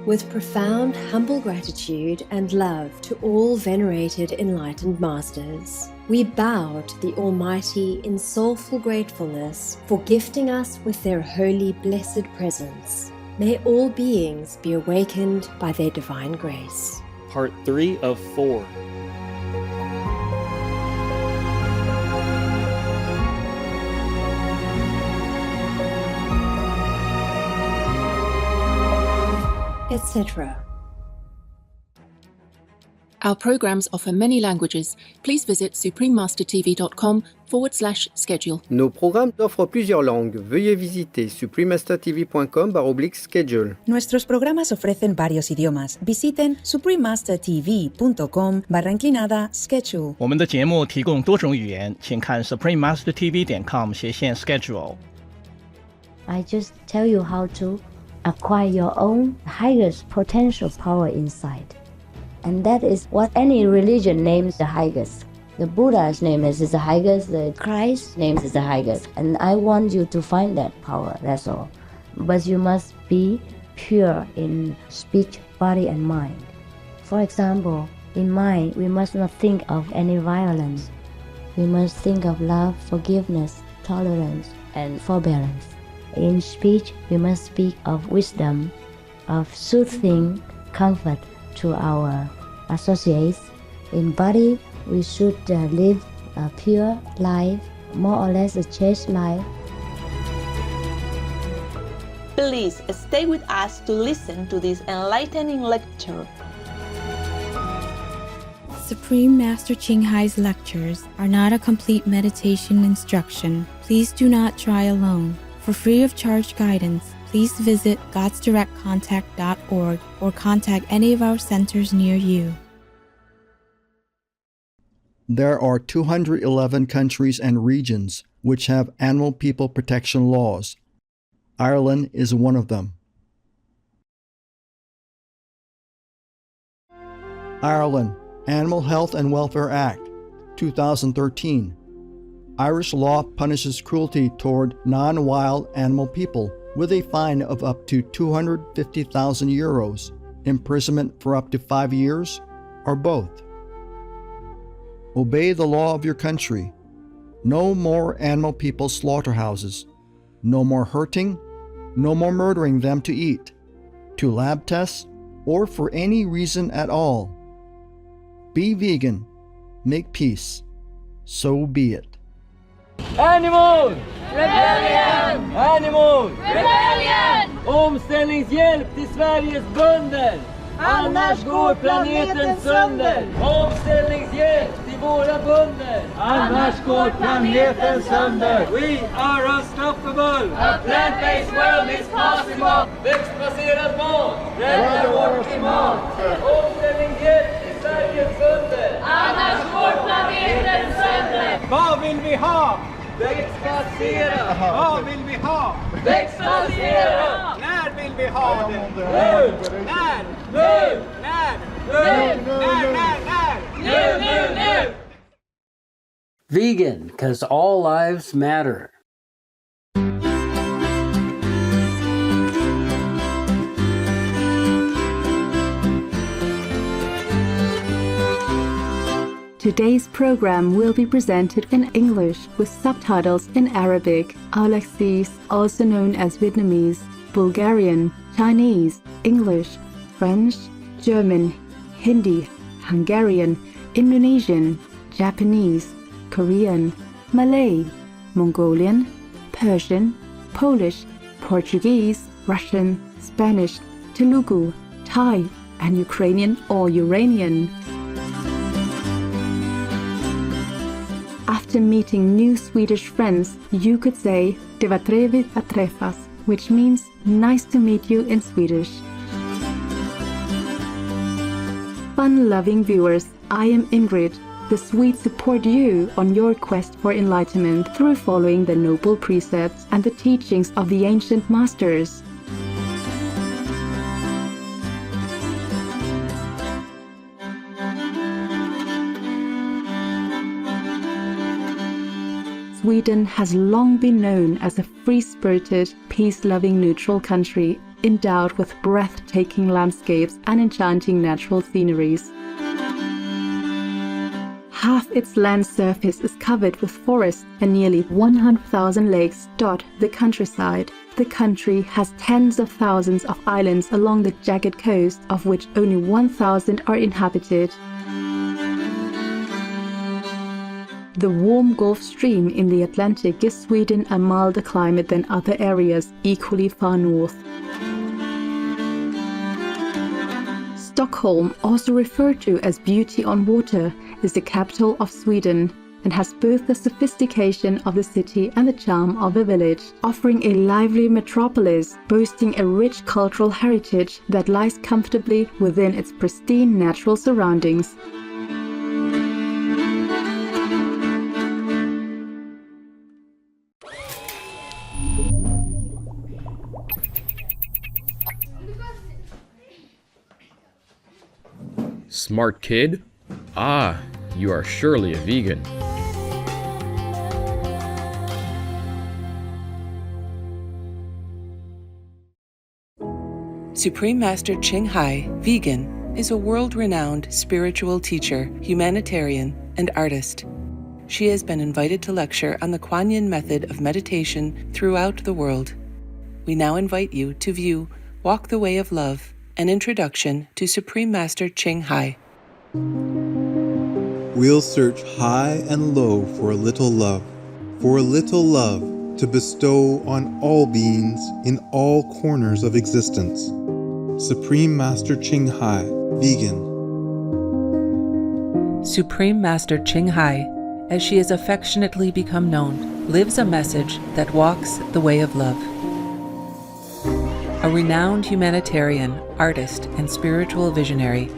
With profound, humble gratitude and love to all venerated enlightened masters, we bow to the Almighty in soulful gratefulness for gifting us with their holy, blessed presence. May all beings be awakened by their divine grace. Part 3 of 4. Etc. Our programs offer many languages. Please visit suprememastertv.com/schedule. Nos programmes offrent plusieurs langues. Veuillez visiter suprememastertv.com/schedule. Nuestros programas ofrecen varios idiomas. Visiten suprememastertv.com/schedule. 我们的节目提供多种语言，请看 suprememastertv.com/schedule。 I just tell you how to acquire your own highest potential power inside. And that is what any religion names the highest. The Buddha's name is the highest, the Christ's name is the highest. And I want you to find that power, that's all. But you must be pure in speech, body, and mind. For example, in mind, we must not think of any violence. We must think of love, forgiveness, tolerance, and forbearance. In speech, we must speak of wisdom, of soothing comfort to our associates. In body, we should live a pure life, more or less a chaste life. Please stay with us to listen to this enlightening lecture. Supreme Master Ching Hai's lectures are not a complete meditation instruction. Please do not try alone. For free of charge guidance, please visit godsdirectcontact.org or contact any of our centers near you. There are 211 countries and regions which have animal people protection laws. Ireland is one of them. Ireland Animal Health and Welfare Act, 2013. Irish law punishes cruelty toward non-wild animal people with a fine of up to 250,000 euros, imprisonment for up to 5 years, or both. Obey the law of your country. No more animal people slaughterhouses. No more hurting. No more murdering them to eat, to lab tests, or for any reason at all. Be vegan. Make peace. So be it. Animal! Rebellion! Animal! Rebellion! Omställningshjälp till Sveriges bönder! Annars går planeten sönder! Omställningshjälp till våra bönder! Annars går planeten sönder! We are unstoppable! A plant-based world is possible! Växtbaserad mat! Rädda vårt klimat! Omställningshjälp till Sveriges bönder! Annars går planeten sönder! Vad vill vi ha? Växtbaserat! Vad vill vi ha? Växtbaserat! När vill vi ha det? Nu! När? Nu! När? Nu! Vegan, because all lives matter. Today's program will be presented in English with subtitles in Arabic, Aulacese, also known as Vietnamese, Bulgarian, Chinese, English, French, German, Hindi, Hungarian, Indonesian, Japanese, Korean, Malay, Mongolian, Persian, Polish, Portuguese, Russian, Spanish, Telugu, Thai, and Ukrainian or Uranian. After meeting new Swedish friends, you could say "Det var trevligt att träffas," which means "nice to meet you" in Swedish. Fun-loving viewers, I am Ingrid. The Swedes support you on your quest for enlightenment through following the noble precepts and the teachings of the ancient masters. Sweden has long been known as a free-spirited, peace-loving neutral country, endowed with breathtaking landscapes and enchanting natural sceneries. Half its land surface is covered with forests and nearly 100,000 lakes dot the countryside. The country has tens of thousands of islands along the jagged coast, of which only 1,000 are inhabited. The warm Gulf Stream in the Atlantic gives Sweden a milder climate than other areas equally far north. Stockholm, also referred to as Beauty on Water, is the capital of Sweden and has both the sophistication of the city and the charm of a village, offering a lively metropolis boasting a rich cultural heritage that lies comfortably within its pristine natural surroundings. Smart kid? Ah, you are surely a vegan. Supreme Master Ching Hai, vegan, is a world-renowned spiritual teacher, humanitarian, and artist. She has been invited to lecture on the Kuan Yin method of meditation throughout the world. We now invite you to view Walk the Way of Love, an introduction to Supreme Master Ching Hai. We'll search high and low for a little love to bestow on all beings in all corners of existence. Supreme Master Ching Hai, vegan. Supreme Master Ching Hai, as she has affectionately become known, lives a message that walks the way of love. A renowned humanitarian, artist, and spiritual visionary,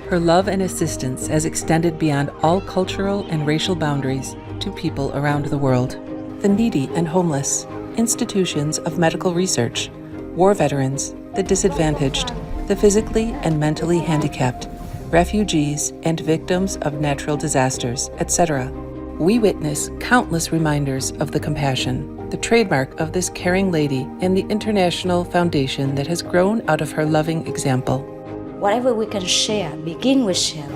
her love and assistance has extended beyond all cultural and racial boundaries to people around the world. The needy and homeless, institutions of medical research, war veterans, the disadvantaged, the physically and mentally handicapped, refugees, and victims of natural disasters, etc. We witness countless reminders of the compassion, the trademark of this caring lady, and the international foundation that has grown out of her loving example. Whatever we can share, begin with sharing.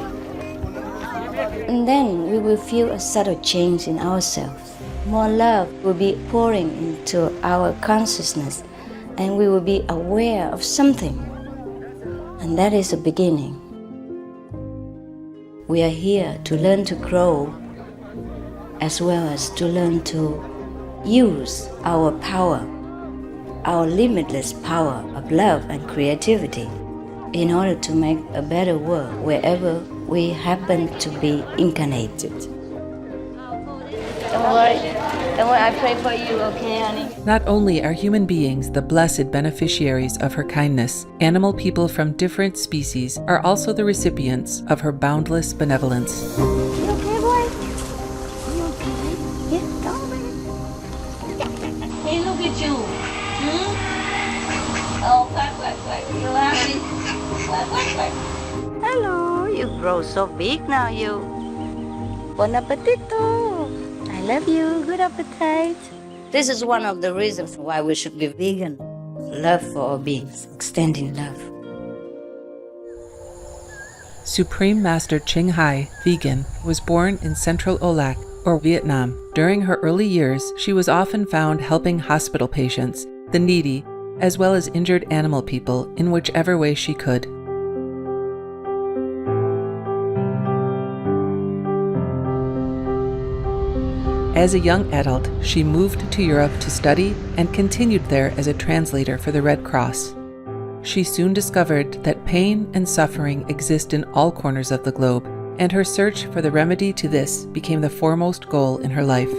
And then we will feel a subtle change in ourselves. More love will be pouring into our consciousness, and we will be aware of something. And that is the beginning. We are here to learn to grow, as well as to learn to use our power, our limitless power of love and creativity, in order to make a better world wherever we happen to be incarnated. Don't worry, I pray for you, okay, honey? Not only are human beings the blessed beneficiaries of her kindness, animal people from different species are also the recipients of her boundless benevolence. You okay, boy? You okay? Yeah, come on. Hey, look at you. Oh, quack. You happy? Quack. Hello, you grow so big now, you. Bon appetito. I love you. Good appetite. This is one of the reasons why we should be vegan. Love for all beings, extending love. Supreme Master Ching Hai, vegan, was born in Central Olac, or Vietnam. During her early years, she was often found helping hospital patients, the needy, as well as injured animal people in whichever way she could. As a young adult, she moved to Europe to study and continued there as a translator for the Red Cross. She soon discovered that pain and suffering exist in all corners of the globe, and her search for the remedy to this became the foremost goal in her life.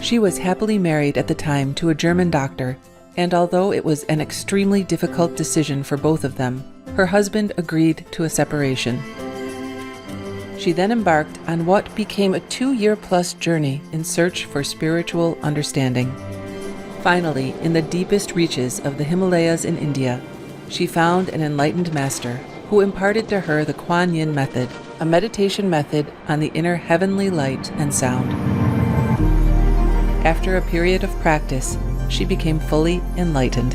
She was happily married at the time to a German doctor, and although it was an extremely difficult decision for both of them, her husband agreed to a separation. She then embarked on what became a 2-year-plus journey in search for spiritual understanding. Finally, in the deepest reaches of the Himalayas in India, she found an enlightened master who imparted to her the Kuan Yin method, a meditation method on the inner heavenly light and sound. After a period of practice, she became fully enlightened.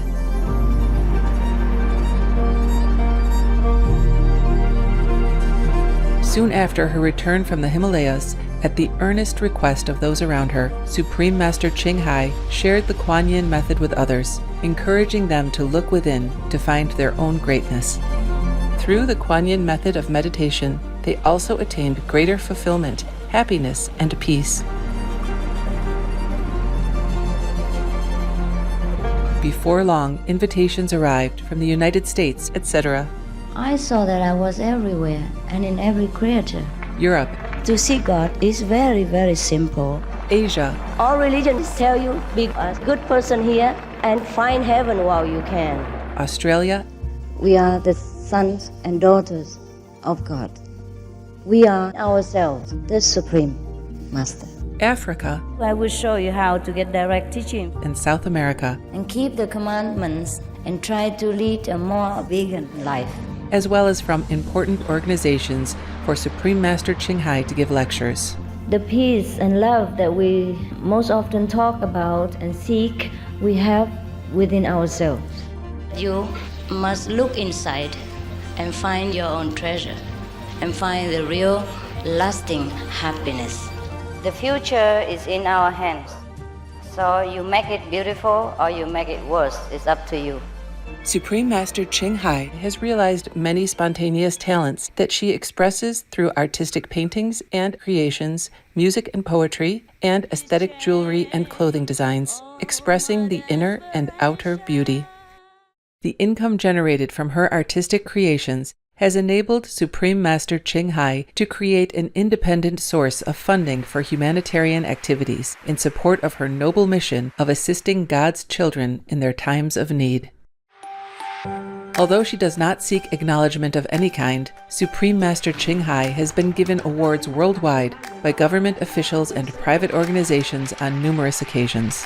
Soon after her return from the Himalayas, at the earnest request of those around her, Supreme Master Ching Hai shared the Kuan Yin method with others, encouraging them to look within to find their own greatness. Through the Kuan Yin method of meditation, they also attained greater fulfillment, happiness, and peace. Before long, invitations arrived from the United States, etc. I saw that I was everywhere and in every creature. Europe. To see God is very, very simple. Asia. All religions tell you be a good person here and find heaven while you can. Australia. We are the sons and daughters of God. We are ourselves, the Supreme Master. Africa. I will show you how to get direct teaching. And South America. And keep the commandments and try to lead a more vegan life. As well as from important organizations for Supreme Master Ching Hai to give lectures. The peace and love that we most often talk about and seek, we have within ourselves. You must look inside and find your own treasure and find the real, lasting happiness. The future is in our hands. So you make it beautiful or you make it worse. It's up to you. Supreme Master Ching Hai has realized many spontaneous talents that she expresses through artistic paintings and creations, music and poetry, and aesthetic jewelry and clothing designs, expressing the inner and outer beauty. The income generated from her artistic creations has enabled Supreme Master Ching Hai to create an independent source of funding for humanitarian activities in support of her noble mission of assisting God's children in their times of need. Although she does not seek acknowledgement of any kind, Supreme Master Ching Hai has been given awards worldwide by government officials and private organizations on numerous occasions.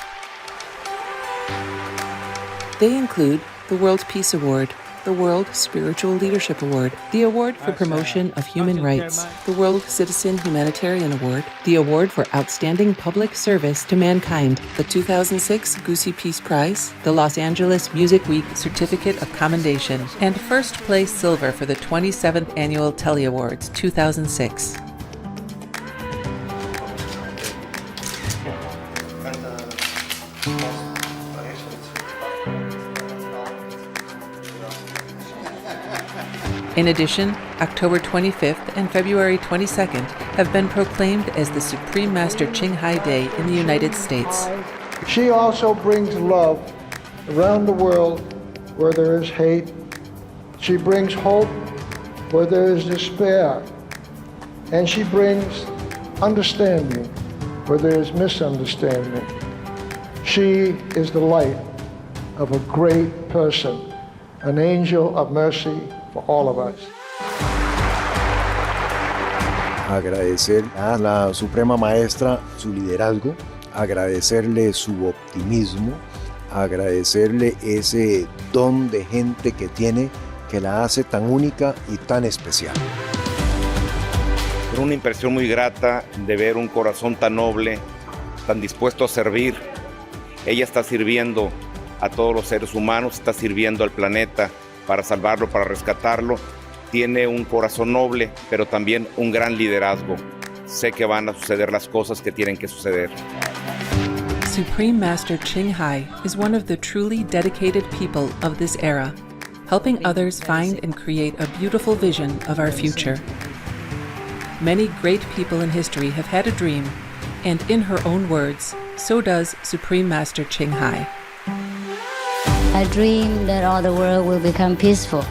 They include the World Peace Award, the World Spiritual Leadership Award, the Award for Promotion of Human Rights, the World Citizen Humanitarian Award, the Award for Outstanding Public Service to Mankind, the 2006 Gusi Peace Prize, the Los Angeles Music Week Certificate of Commendation, and first place silver for the 27th Annual Telly Awards 2006. In addition, October 25th and February 22nd have been proclaimed as the Supreme Master Ching Hai Day in the United States. She also brings love around the world where there is hate. She brings hope where there is despair. And she brings understanding where there is misunderstanding. She is the light of a great person, an angel of mercy for all of us. Agradecer a la Suprema Maestra su liderazgo, agradecerle su optimismo, agradecerle ese don de gente que tiene que la hace tan única y tan especial. Una impresión muy grata de ver un corazón tan noble, tan dispuesto a servir. Ella está sirviendo a todos los seres humanos, está sirviendo al planeta para salvarlo, para rescatarlo. Tiene un corazón noble, pero también un gran liderazgo. Sé que van a suceder las cosas que tienen que suceder. Supreme Master Ching Hai is one of the truly dedicated people of this era, helping others find and create a beautiful vision of our future. Many great people in history have had a dream, and in her own words, so does Supreme Master Ching Hai. I dream that all the world will become peaceful.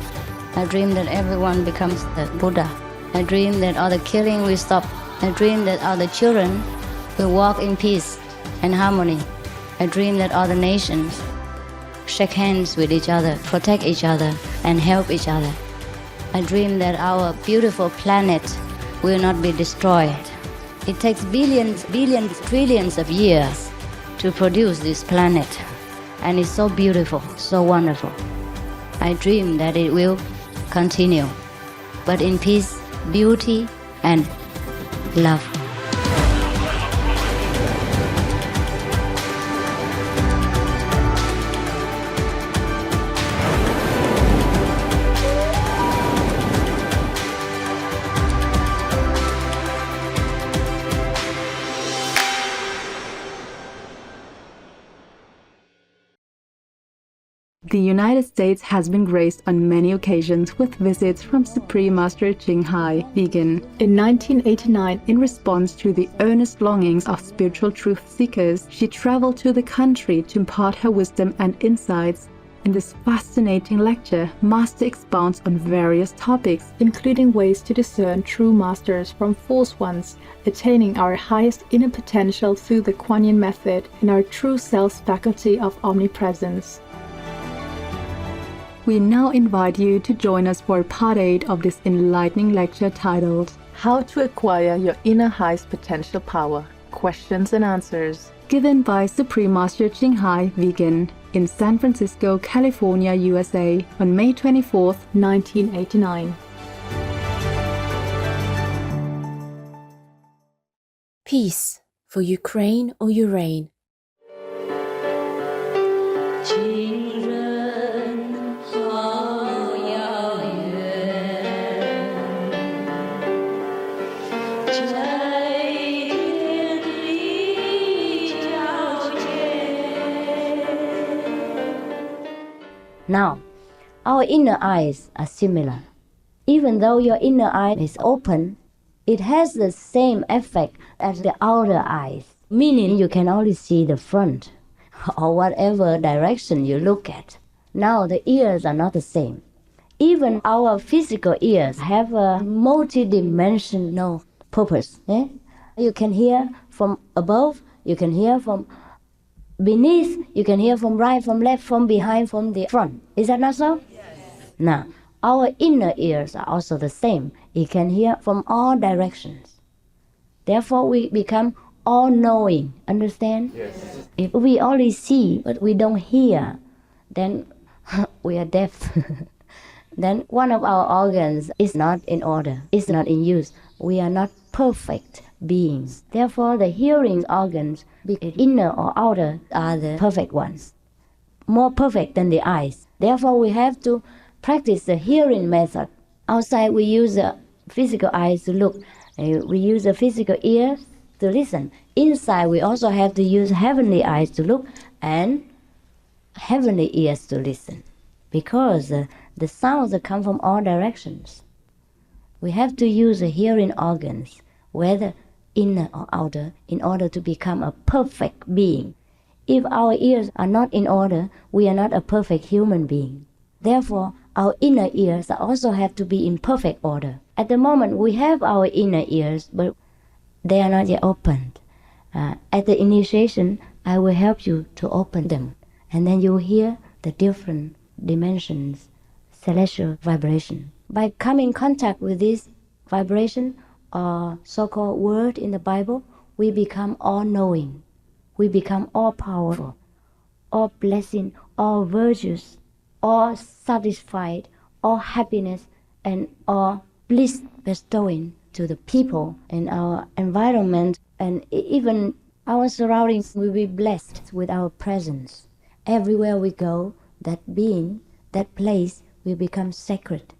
I dream that everyone becomes the Buddha. I dream that all the killing will stop. I dream that all the children will walk in peace and harmony. I dream that all the nations shake hands with each other, protect each other, and help each other. I dream that our beautiful planet will not be destroyed. It takes billions, trillions of years to produce this planet. And it's so beautiful, so wonderful. I dream that it will continue, but in peace, beauty, and love. The United States has been graced on many occasions with visits from Supreme Master Ching Hai, vegan. In 1989, in response to the earnest longings of spiritual truth seekers, she traveled to the country to impart her wisdom and insights. In this fascinating lecture, Master expounds on various topics, including ways to discern true masters from false ones, attaining our highest inner potential through the Kuan Yin method, and our true self's faculty of omnipresence. We now invite you to join us for part 8 of this enlightening lecture titled How to Acquire Your Inner Highest Potential Power, Questions and Answers, given by Supreme Master Ching Hai, vegan, in San Francisco, California, USA, on May 24, 1989. Peace for Ukraine or Urain. Now, our inner eyes are similar. Even though your inner eye is open, it has the same effect as the outer eyes, meaning you can only see the front or whatever direction you look at. Now, the ears are not the same. Even our physical ears have a multi-dimensional purpose. You can hear from above, you can hear from beneath, you can hear from right, from left, from behind, from the front. Is that not so? Yes. Now, our inner ears are also the same. It can hear from all directions. Therefore, we become all-knowing. Understand? Yes. If we only see but we don't hear, then we are deaf. Then one of our organs is not in order, is not in use. We are not perfect beings. Therefore, the hearing organs, be it inner or outer, are the perfect ones, more perfect than the eyes. Therefore, we have to practice the hearing method. Outside, we use the physical eyes to look. We use the physical ears to listen. Inside, we also have to use heavenly eyes to look and heavenly ears to listen, because the sounds that come from all directions. We have to use the hearing organs, whether inner or outer, in order to become a perfect being. If our ears are not in order, we are not a perfect human being. Therefore, our inner ears also have to be in perfect order. At the moment, we have our inner ears, but they are not yet opened. At the initiation, I will help you to open them, and then you will hear the different dimensions, celestial vibration. By coming in contact with this vibration, or so-called word in the Bible, we become all-knowing. We become all-powerful, all blessing, all virtues, all satisfied, all happiness, and all bliss bestowing to the people in our environment, and even our surroundings will be blessed with our presence. Everywhere we go, that being, that place will become sacred,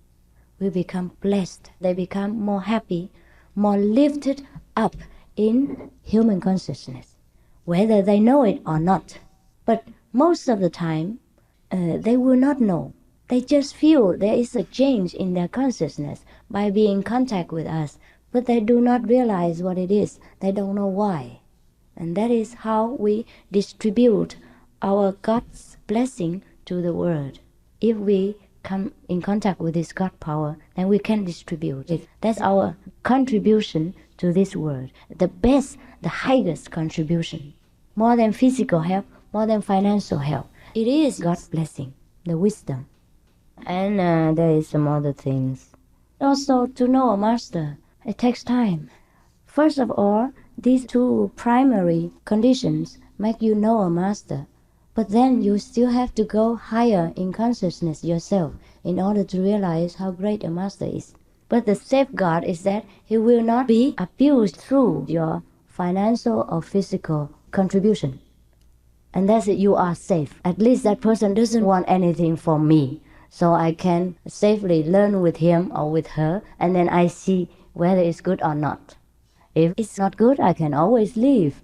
will become blessed. They become more happy, more lifted up in human consciousness, whether they know it or not. But most of the time, they will not know. They just feel there is a change in their consciousness by being in contact with us, but they do not realize what it is. They don't know why. And that is how we distribute our God's blessing to the world. If we come in contact with this God power, then we can distribute it. That's our contribution to this world. The best, the highest contribution. More than physical help, more than financial help. It is God's blessing, the wisdom. And there is some other things. Also, to know a master, it takes time. First of all, these two primary conditions make you know a master. But then you still have to go higher in consciousness yourself in order to realize how great a master is. But the safeguard is that he will not be abused through your financial or physical contribution. And that's it, you are safe. At least that person doesn't want anything from me, so I can safely learn with him or with her, and then I see whether it's good or not. If it's not good, I can always leave.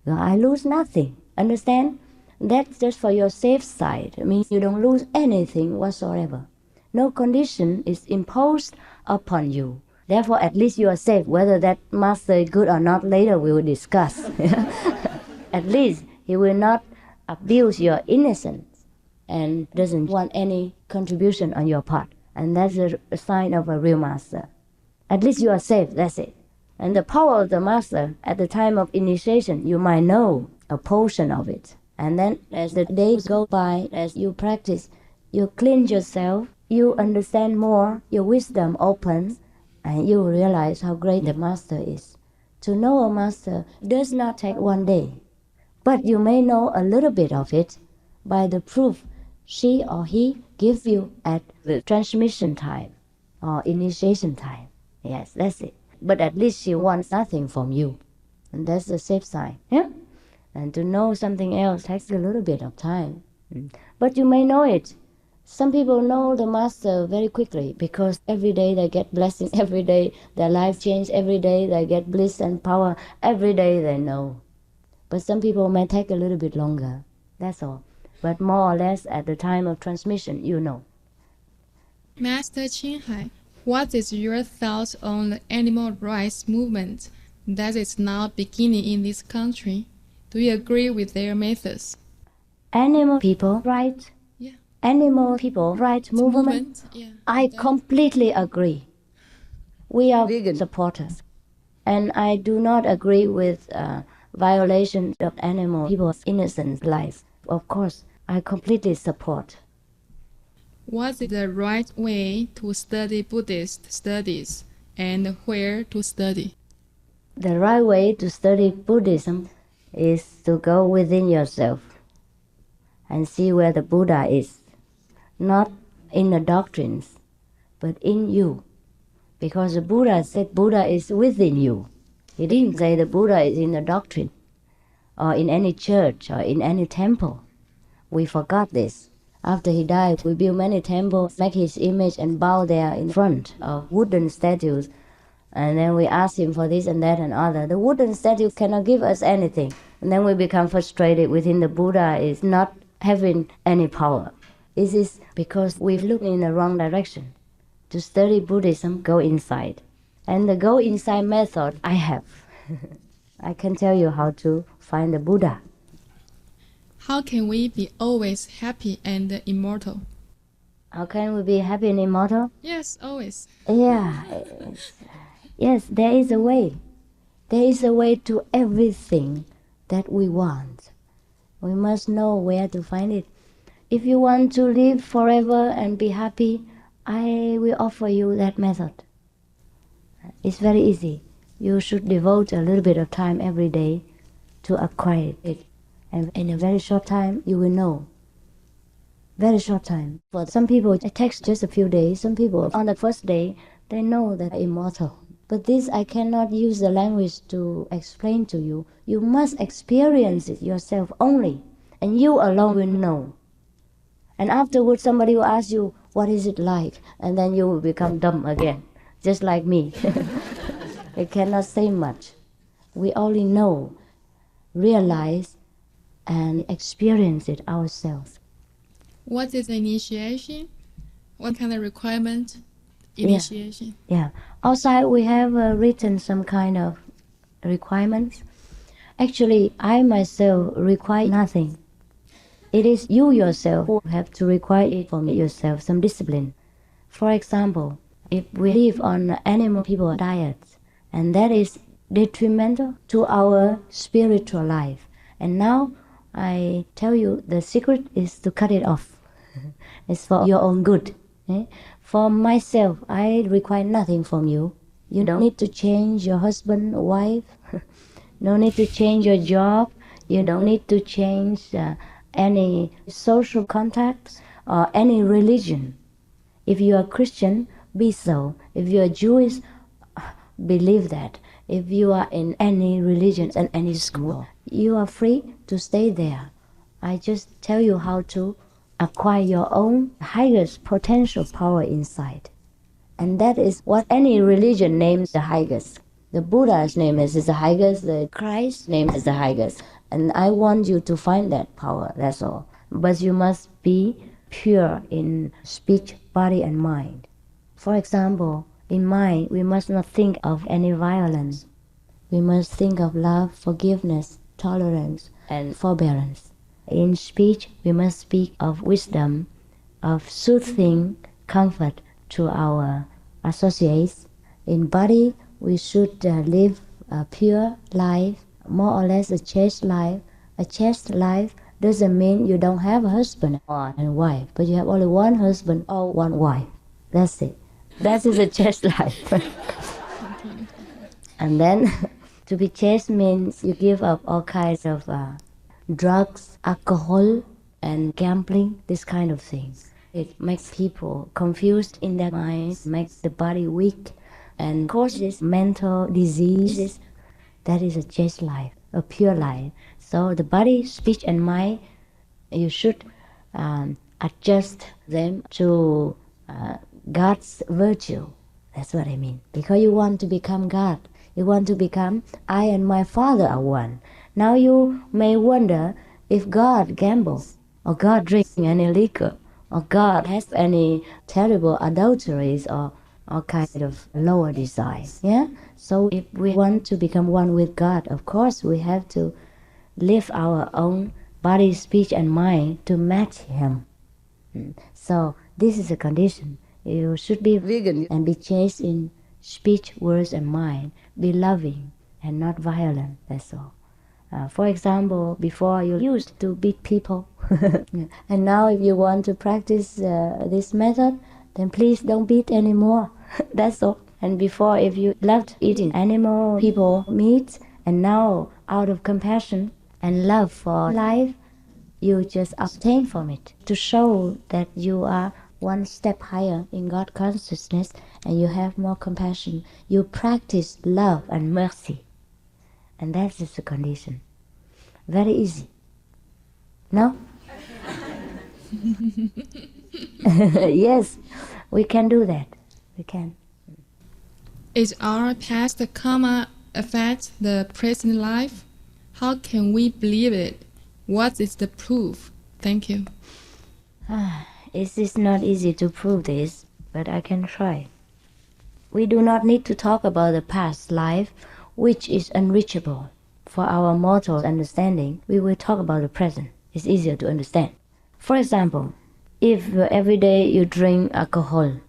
I lose nothing. Understand? That's just for your safe side. I mean, you don't lose anything whatsoever. No condition is imposed upon you. Therefore, at least you are safe. Whether that master is good or not, later we will discuss. At least he will not abuse your innocence and doesn't want any contribution on your part. And that's a sign of a real master. At least you are safe, that's it. And the power of the master, at the time of initiation, you might know a portion of it. And then as the days go by, as you practice, you cleanse yourself, you understand more, your wisdom opens, and you realize how great the master is. To know a master does not take one day, but you may know a little bit of it by the proof she or he gives you at the transmission time or initiation time. Yes, that's it. But at least she wants nothing from you. And that's the safe side. Yeah? And to know something else takes a little bit of time. But you may know it. Some people know the master very quickly because every day they get blessing, every day their life changes, every day they get bliss and power, every day they know. But some people may take a little bit longer, that's all. But more or less at the time of transmission, you know. Master Ching Hai, what is your thoughts on the animal rights movement that is now beginning in this country? Do you agree with their methods? Animal people rights? Yeah. Animal people rights movement? Yeah. I completely agree. We are vegan supporters. And I do not agree with violation of animal people's innocent life. Of course, I completely support. What is the right way to study Buddhist studies and where to study? The right way to study Buddhism is to go within yourself and see where the Buddha is. Not in the doctrines, but in you. Because the Buddha said Buddha is within you. He didn't say the Buddha is in the doctrine or in any church or in any temple. We forgot this. After he died, we built many temples, make his image and bow there in front of wooden statues. And then we ask him for this and that and other. The wooden statue cannot give us anything. And then we become frustrated within the Buddha is not having any power. This is because we've looked in the wrong direction. To study Buddhism, go inside. And the go inside method I have. I can tell you how to find the Buddha. How can we be always happy and immortal? How can we be happy and immortal? Yes, always. Yeah. Yes, there is a way. There is a way to everything that we want. We must know where to find it. If you want to live forever and be happy, I will offer you that method. It's very easy. You should devote a little bit of time every day to acquire it. And in a very short time, you will know. Very short time. For some people, it takes just a few days. Some people, on the first day, they know that they're immortal. But this, I cannot use the language to explain to you. You must experience it yourself only. And you alone will know. And afterwards, somebody will ask you, what is it like? And then you will become dumb again, just like me. I cannot say much. We only know, realize, and experience it ourselves. What is initiation? What kind of requirement? Initiation. Yeah. Outside we have written some kind of requirements. Actually, I myself require nothing. It is you yourself who have to require it from yourself, some discipline. For example, if we live on animal people diets, and that is detrimental to our spiritual life. And now I tell you, the secret is to cut it off. It's for your own good. For myself, I require nothing from you. You don't need to change your husband or wife. No need to change your job. You don't need to change any social contacts or any religion. If you are Christian, be so. If you are Jewish, believe that. If you are in any religion and any school, you are free to stay there. I just tell you how to acquire your own highest potential power inside. And that is what any religion names the highest. The Buddha's name is the highest, the Christ's name is the highest. And I want you to find that power, that's all. But you must be pure in speech, body, and mind. For example, in mind, we must not think of any violence. We must think of love, forgiveness, tolerance, and forbearance. In speech, we must speak of wisdom, of soothing comfort to our associates. In body, we should live a pure life, more or less a chaste life. A chaste life doesn't mean you don't have a husband or a wife, but you have only one husband or one wife. That's it. That is a chaste life. And then to be chaste means you give up all kinds of drugs, alcohol, and gambling, this kind of things. It makes people confused in their minds, makes the body weak, and causes mental diseases. That is a chaste life, a pure life. So the body, speech, and mind, you should adjust them to God's virtue. That's what I mean. Because you want to become God. You want to become, I and my Father are one. Now you may wonder if God gambles, or God drinks any liquor, or God has any terrible adulteries, or all kinds of lower desires. Yeah? So if we want to become one with God, of course we have to live our own body, speech, and mind to match Him. So this is a condition. You should be vegan and be chaste in speech, words, and mind. Be loving and not violent, that's all. For example, before you used to beat people, and now if you want to practice this method, then please don't beat anymore. That's all. And before, if you loved eating animal, people, meat, and now out of compassion and love for life, you just abstain from it to show that you are one step higher in God consciousness and you have more compassion. You practice love and mercy. And that is the condition. Very easy. No? Yes, we can do that. We can. Is our past karma affect the present life? How can we believe it? What is the proof? Thank you. It is not easy to prove this, but I can try. We do not need to talk about the past life, which is unreachable. For our mortal understanding, we will talk about the present. It's easier to understand. For example, if every day you drink alcohol,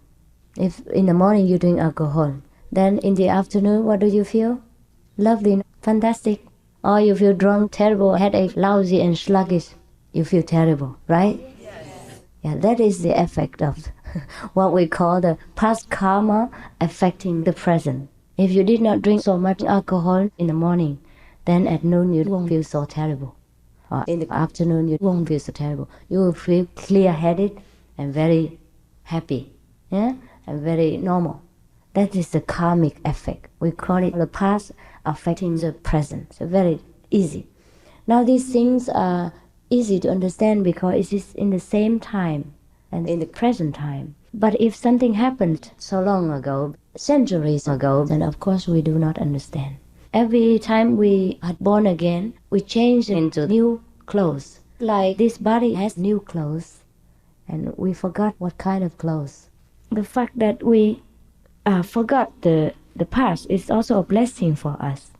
if in the morning you drink alcohol, then in the afternoon, what do you feel? Lovely, fantastic. Or you feel drunk, terrible, headache, lousy, and sluggish. You feel terrible, right? Yes. Yeah, that is the effect of what we call the past karma affecting the present. If you did not drink so much alcohol in the morning, then at noon you won't feel so terrible. Or in the afternoon you won't feel so terrible. You will feel clear-headed and very happy, yeah, and very normal. That is the karmic effect. We call it the past affecting the present. So very easy. Now these things are easy to understand because it is in the same time and in the present time. But if something happened so long ago, centuries ago, then of course we do not understand. Every time we are born again, we change into new clothes. Like this body has new clothes, and we forgot what kind of clothes. The fact that we forgot the past is also a blessing for us.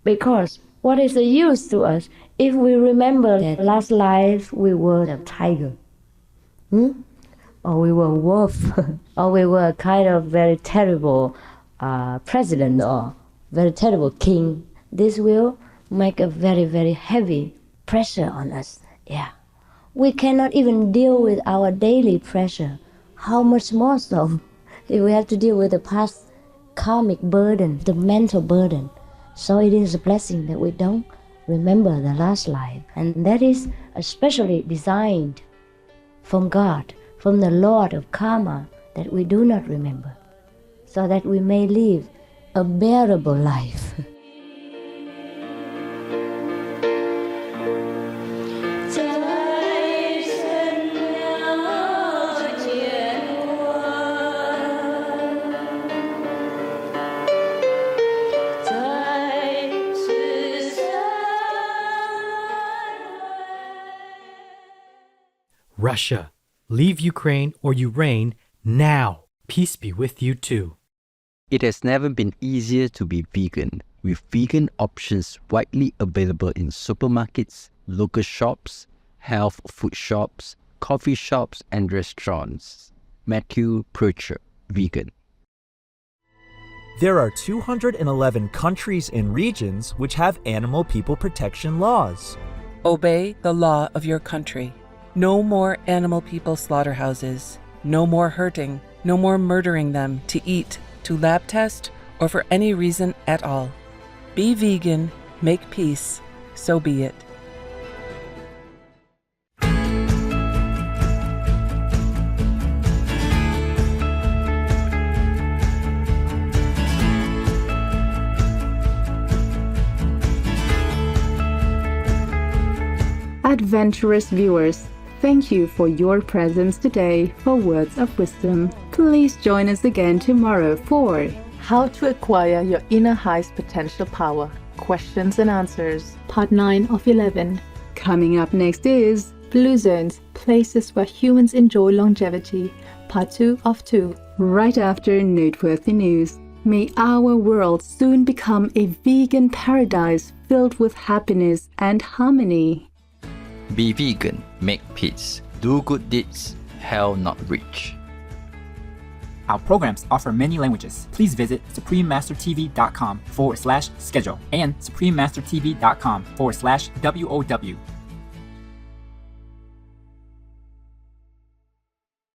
Because what is the use to us if we remember that last life we were a tiger? Or we were a wolf? Or we were a kind of very terrible president or very terrible king? This will make a very, very heavy pressure on us. Yeah. We cannot even deal with our daily pressure. How much more so if we have to deal with the past karmic burden, the mental burden. So it is a blessing that we don't remember the last life. And that is especially designed from God, from the Lord of Karma, that we do not remember, so that we may live a bearable life. Russia, leave Ukraine or you reign now. Peace be with you too. It has never been easier to be vegan, with vegan options widely available in supermarkets, local shops, health food shops, coffee shops, and restaurants. Matthew Pritchard, vegan. There are 211 countries and regions which have animal people protection laws. Obey the law of your country. No more animal people slaughterhouses. No more hurting. No more murdering them to eat, to lab test, or for any reason at all. Be vegan, make peace, so be it. Adventurous viewers, thank you for your presence today for Words of Wisdom. Please join us again tomorrow for How to Acquire Your Inner Highest Potential Power, Questions and Answers, Part 9 of 11. Coming up next is Blue Zones, Places Where Humans Enjoy Longevity, Part 2 of 2. Right after Noteworthy News. May our world soon become a vegan paradise filled with happiness and harmony. Be vegan, make peace, do good deeds, hell not reach. Our programs offer many languages. Please visit suprememastertv.com/schedule and suprememastertv.com/WOW